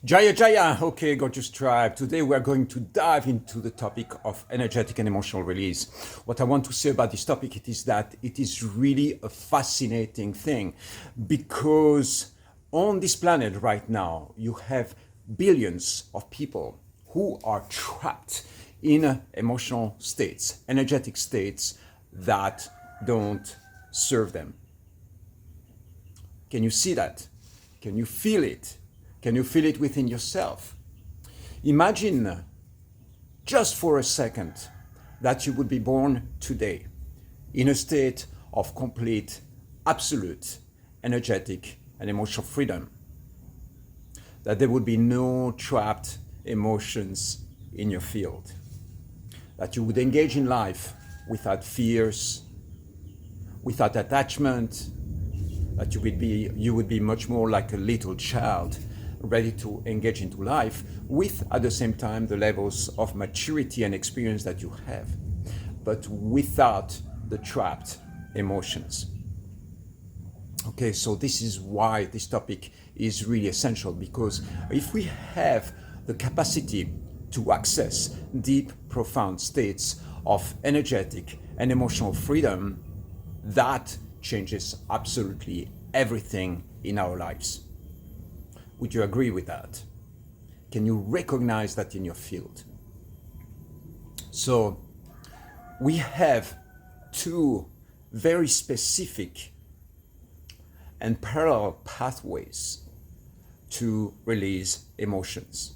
Jaya Jaya, okay, gorgeous tribe. Today we are going to dive into the topic of energetic and emotional release. What I want to say about this topic it is that it is really a fascinating thing because on this planet right now you have billions of people who are trapped in emotional states, energetic states that don't serve them. Can you see that? Can you feel it? Can you feel it within yourself? Imagine just for a second that you would be born today in a state of complete, absolute, energetic and emotional freedom. That there would be no trapped emotions in your field. That you would engage in life without fears, without attachment, that you would be much more like a little child, ready to engage into life with, at the same time, the levels of maturity and experience that you have, but without the trapped emotions. Okay, so this is why this topic is really essential, because if we have the capacity to access deep, profound states of energetic and emotional freedom, that changes absolutely everything in our lives. Would you agree with that? Can you recognize that in your field? So we have two very specific and parallel pathways to release emotions.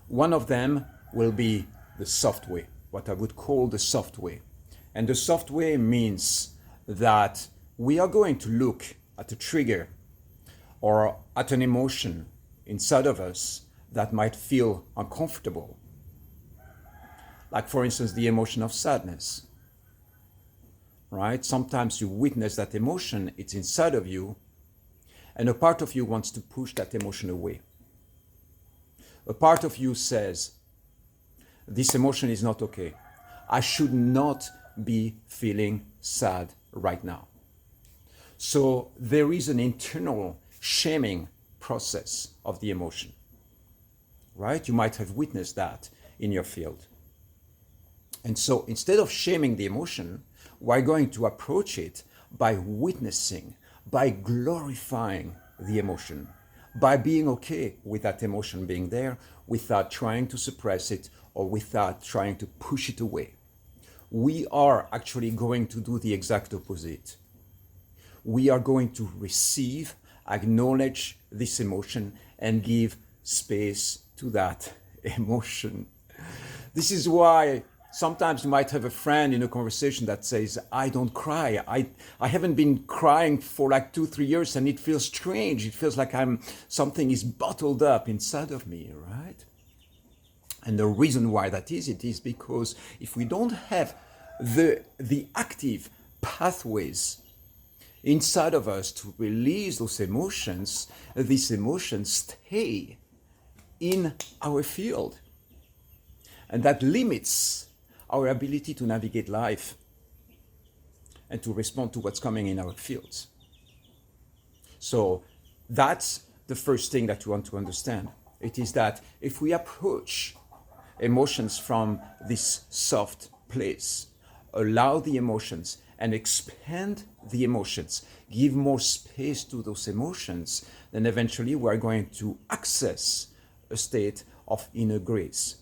One of them will be the soft way, what I would call the soft way. And the soft way means that we are going to look at a trigger or at an emotion inside of us that might feel uncomfortable. Like, for instance, the emotion of sadness, right? Sometimes you witness that emotion, it's inside of you, and a part of you wants to push that emotion away. A part of you says, this emotion is not okay. I should not be feeling sad right now. So there is an internal shaming process of the emotion, right? You might have witnessed that in your field. And so instead of shaming the emotion, we're going to approach it by witnessing, by glorifying the emotion, by being okay with that emotion being there without trying to suppress it or without trying to push it away. We are actually going to do the exact opposite. We are going to receive, acknowledge this emotion, and give space to that emotion. This is why sometimes you might have a friend in a conversation that says, I don't cry. I haven't been crying for like 2-3 years and it feels strange. It feels like something is bottled up inside of me, right? And the reason why that is, it is because if we don't have the active pathways inside of us to release those emotions, these emotions stay in our field. And that limits our ability to navigate life and to respond to what's coming in our fields. So that's the first thing that you want to understand. It is that if we approach emotions from this soft place, allow the emotions and expand the emotions, give more space to those emotions, then eventually we're going to access a state of inner grace.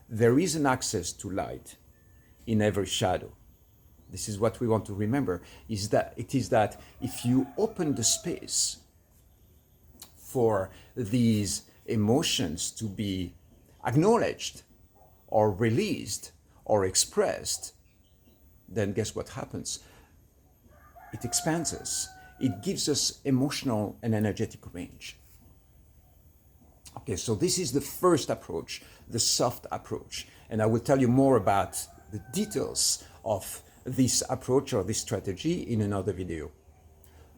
There is an access to light in every shadow. This is what we want to remember, is that if you open the space for these emotions to be acknowledged or released or expressed, then guess what happens? It expands us. It gives us emotional and energetic range. Okay, so this is the first approach, the soft approach. And I will tell you more about the details of this approach or this strategy in another video.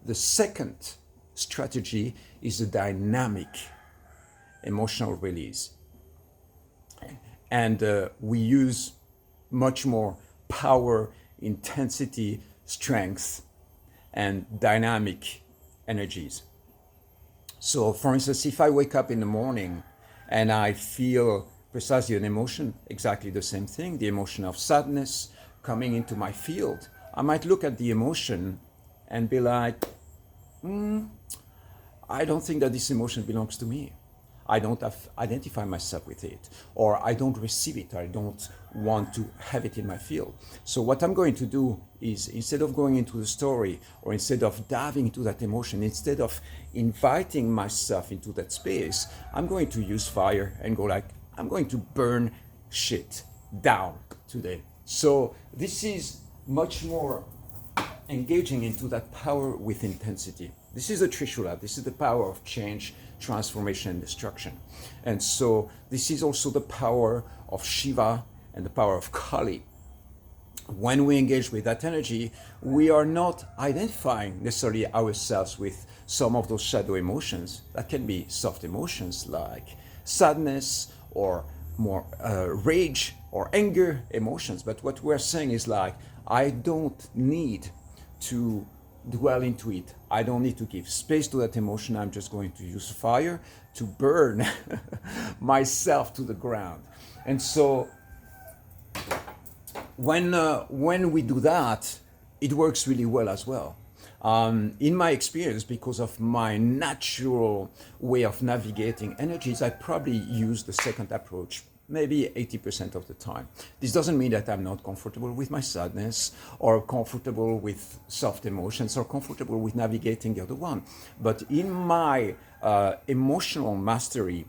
The second strategy is the dynamic emotional release. And we use much more power, intensity, strength, and dynamic energies. So, for instance, if I wake up in the morning and I feel precisely an emotion, exactly the same thing, the emotion of sadness coming into my field, I might look at the emotion and be like, I don't think that this emotion belongs to me. I don't identify myself with it, or I don't receive it, I don't want to have it in my field. So what I'm going to do is, instead of going into the story, or instead of diving into that emotion, instead of inviting myself into that space, I'm going to use fire and go like, I'm going to burn shit down today. So this is much more engaging into that power with intensity. This is the Trishula. This is the power of change, transformation, and destruction. And so this is also the power of Shiva and the power of Kali. When we engage with that energy, we are not identifying necessarily ourselves with some of those shadow emotions. That can be soft emotions like sadness or more rage or anger emotions. But what we're saying is like, I don't need to dwell into it. I don't need to give space to that emotion. I'm just going to use fire to burn myself to the ground. And so when we do that, it works really well as well. In my experience, because of my natural way of navigating energies, I probably use the second approach maybe 80% of the time. This doesn't mean that I'm not comfortable with my sadness, or comfortable with soft emotions, or comfortable with navigating the other one. But in my emotional mastery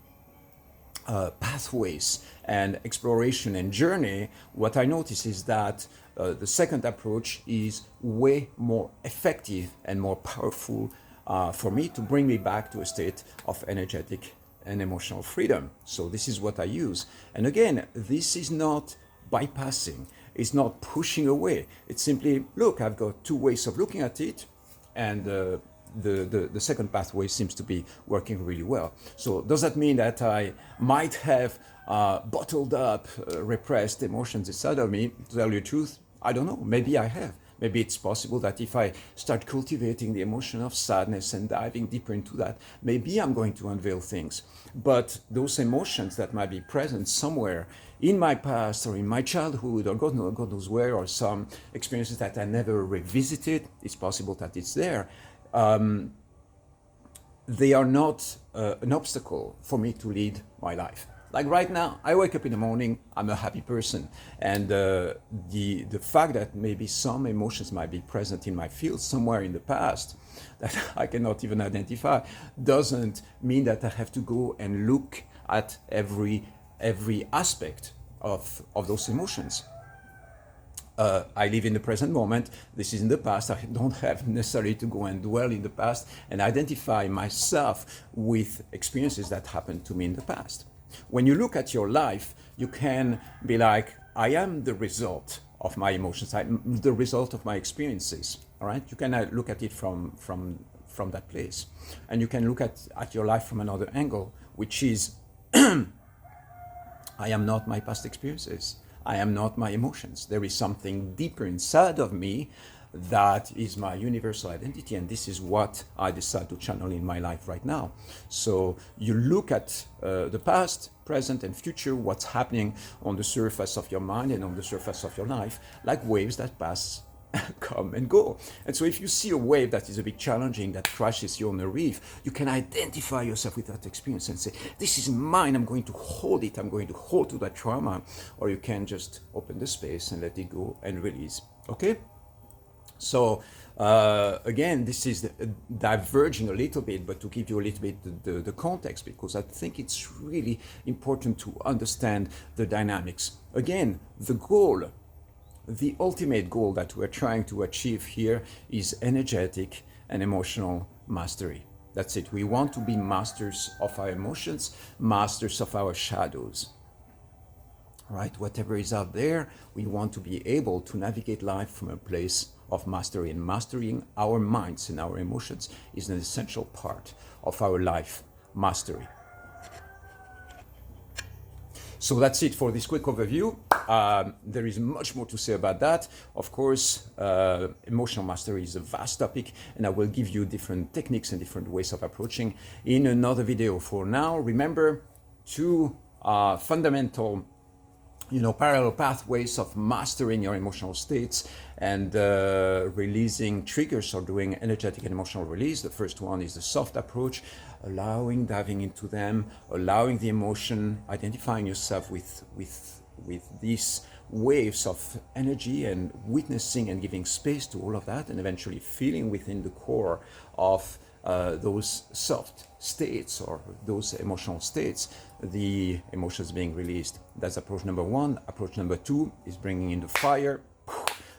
pathways and exploration and journey, what I notice is that the second approach is way more effective and more powerful for me to bring me back to a state of energetic and emotional freedom. So this is what I use. And again, this is not bypassing, it's not pushing away. It's simply, look, I've got two ways of looking at it, and the second pathway seems to be working really well. So does that mean that I might have bottled up, repressed emotions inside of me? To tell you the truth, I don't know. Maybe I have. Maybe it's possible that if I start cultivating the emotion of sadness and diving deeper into that, maybe I'm going to unveil things. But those emotions that might be present somewhere in my past or in my childhood or God knows where, or some experiences that I never revisited, it's possible that it's there. They are not an obstacle for me to lead my life. Like right now, I wake up in the morning, I'm a happy person. And the fact that maybe some emotions might be present in my field somewhere in the past that I cannot even identify doesn't mean that I have to go and look at every aspect of those emotions. I live in the present moment. This is in the past. I don't have necessarily to go and dwell in the past and identify myself with experiences that happened to me in the past. When you look at your life, you can be like, I am the result of my emotions, I'm the result of my experiences. All right, you can look at it from that place, and you can look at your life from another angle, which is, I am not my past experiences. I am not my emotions. There is something deeper inside of me that is my universal identity, and this is what I decide to channel in my life right now. So you look at the past, present, and future, what's happening on the surface of your mind and on the surface of your life, like waves that pass, come and go. And so if you see a wave that is a bit challenging, that crashes you on a reef, you can identify yourself with that experience and say, this is mine, I'm going to hold it, I'm going to hold to that trauma. Or you can just open the space and let it go and release. Okay? So again, this is diverging a little bit, but to give you a little bit the context, because I think it's really important to understand the dynamics. Again, the goal, the ultimate goal that we're trying to achieve here is energetic and emotional mastery. That's it. We want to be masters of our emotions, masters of our shadows. Right? Whatever is out there, we want to be able to navigate life from a place of mastery, and mastering our minds and our emotions is an essential part of our life mastery. So that's it for this quick overview. there is much more to say about that. Of course, emotional mastery is a vast topic, and I will give you different techniques and different ways of approaching in another video. For now, remember two fundamental parallel pathways of mastering your emotional states and releasing triggers or doing energetic and emotional release. The first one is the soft approach, diving into them, allowing the emotion, identifying yourself with these waves of energy and witnessing and giving space to all of that, and eventually feeling within the core of those soft states or those emotional states, the emotions being released. That's approach number one. Approach number two is bringing in the fire,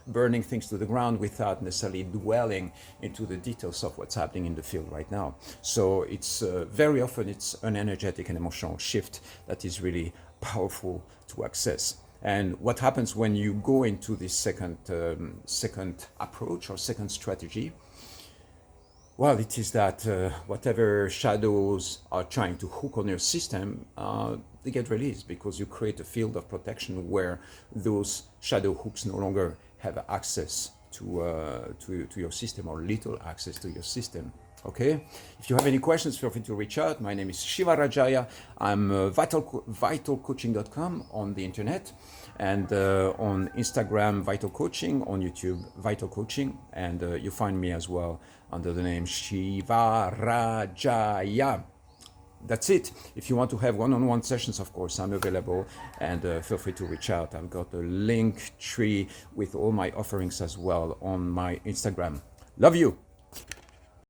burning things to the ground without necessarily dwelling into the details of what's happening in the field right now. So it's very often it's an energetic and emotional shift that is really powerful to access. And what happens when you go into this second approach or second strategy? Well, it is that whatever shadows are trying to hook on your system, they get released because you create a field of protection where those shadow hooks no longer have access to your system, or little access to your system. Okay. If you have any questions, feel free to reach out. My name is Shiva Rajaya. I'm vitalcoaching.com on the internet, and on Instagram, Vital Coaching, on YouTube, Vital Coaching, and you find me as well under the name Shiva Rajaya. That's it. If you want to have one-on-one sessions, of course, I'm available, and feel free to reach out. I've got a link tree with all my offerings as well on my Instagram. Love you.